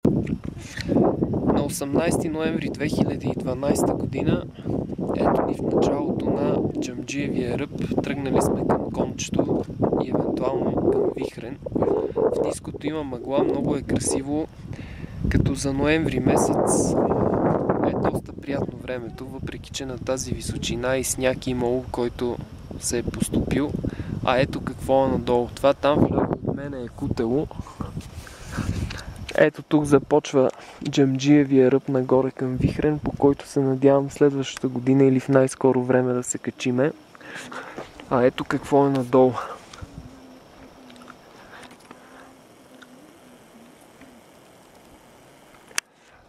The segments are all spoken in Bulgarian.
На 18 ноември 2012 година, ето ни в началото на Джамджиевия ръб. Тръгнали сме към Кончето и евентуално към Вихрен. В ниското има мъгла, много е красиво, като за ноември месец е доста приятно времето, въпреки че на тази височина и сняг имало, който се е поступил. А ето какво е надолу. Това там вляво от мене е Кутело. Ето тук започва Джамджиевия ръб нагоре към Вихрен, по който се надявам следващата година или в най-скоро време да се качиме. А ето какво е надолу.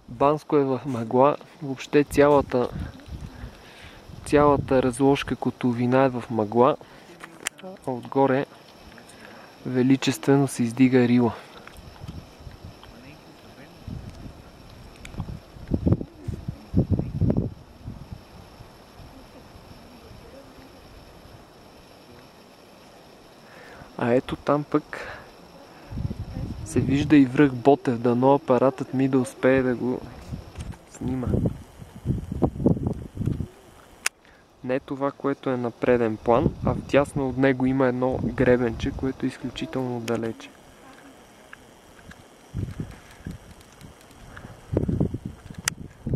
Банско е в мъгла. Въобще цялата разложка котловина е в мъгла. А отгоре величествено се издига Рила. А ето там пък се вижда и връх Ботев, дано апаратът ми да успее да го снима. Не това, което е на преден план, а вдясно от него има едно гребенче, което е изключително далече.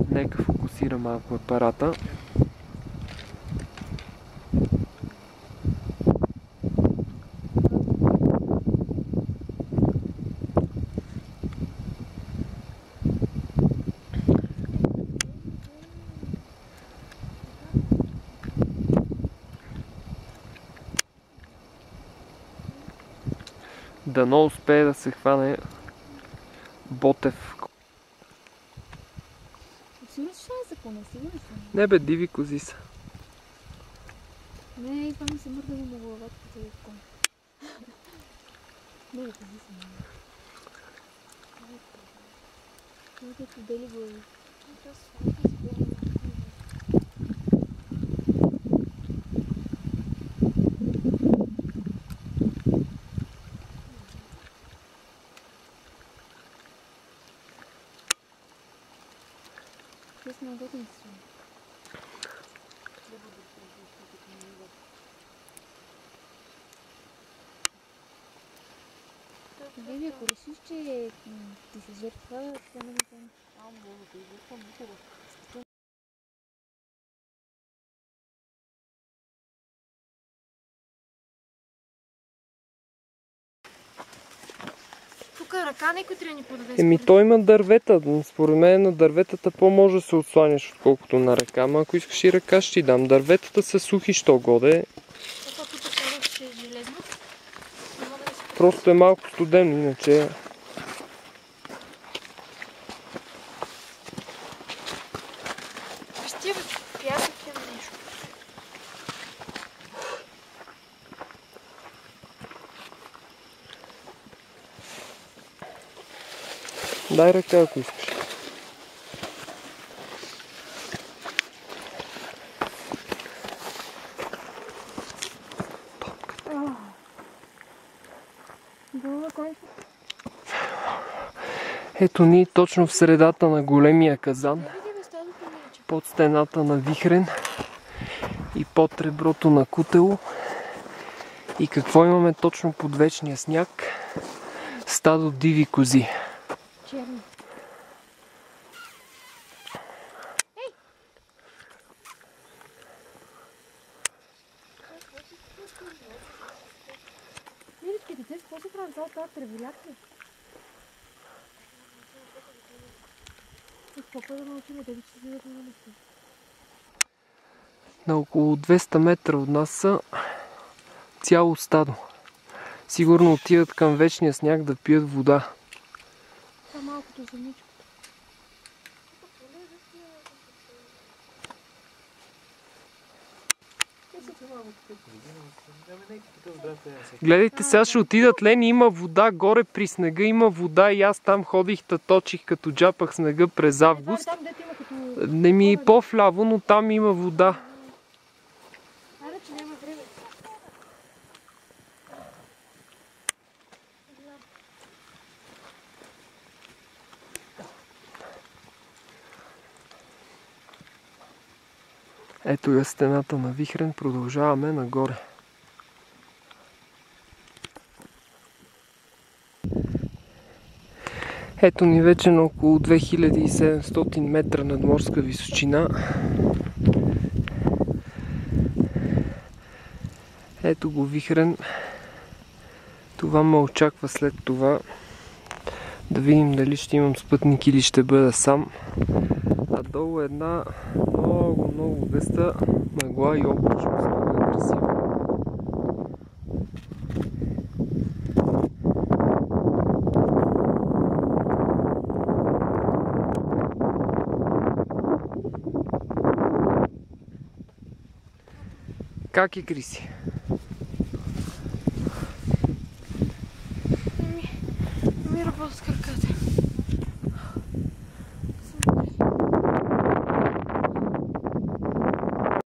Нека фокусира малко апарата. Дано успее да се хване Ботев. Сигурно ще е закона, сигурно съм. Не бе, диви кози са. Не, и това ми се мърда на главата, като е кон. Не, кози са. Това като бели глави. Те са на готин си. Беби, ако решиш, че ти се жертва, това не знам. Мога да изжертвам никога. Тук ръка някой трябва да ни подаде. Еми той има дървета. Според мен на дърветата по-може да се отсланяш, отколкото на ръка. Ама ако искаш и ръка, ще ти дам. Дърветата са сухи, що годе. Просто е малко студено, иначе... Вижте, пясък е нещо. Дай ръка, ако искаш. Ето ни точно в средата на големия казан, под стената на Вихрен и под реброто на Кутело. И какво имаме точно под вечния сняг? Стадо диви кози. Черни. Видите, дете, с какво се прави цял тази треволяк ли? Какво да научим, да ви че се видят на листа? На около 200 метра от нас са цяло стадо. Сигурно отиват към вечния сняг да пият вода. Това малкото земичко. Гледайте, сега ще отидат Лени, има вода, горе при снега има вода и аз там ходих, точих като джапах снега през август. Не ми по-вляво, но там има вода. Аре, че няма време. Ето е стената на Вихрен, продължаваме нагоре. Ето ни вече на около 2700 метра надморска височина. Ето го Вихрен. Това ме очаква след това. Да видим дали ще имам спътник или ще бъда сам. А долу е една много гъста мъгла и облачност. Много е красиво. Как е, Криси?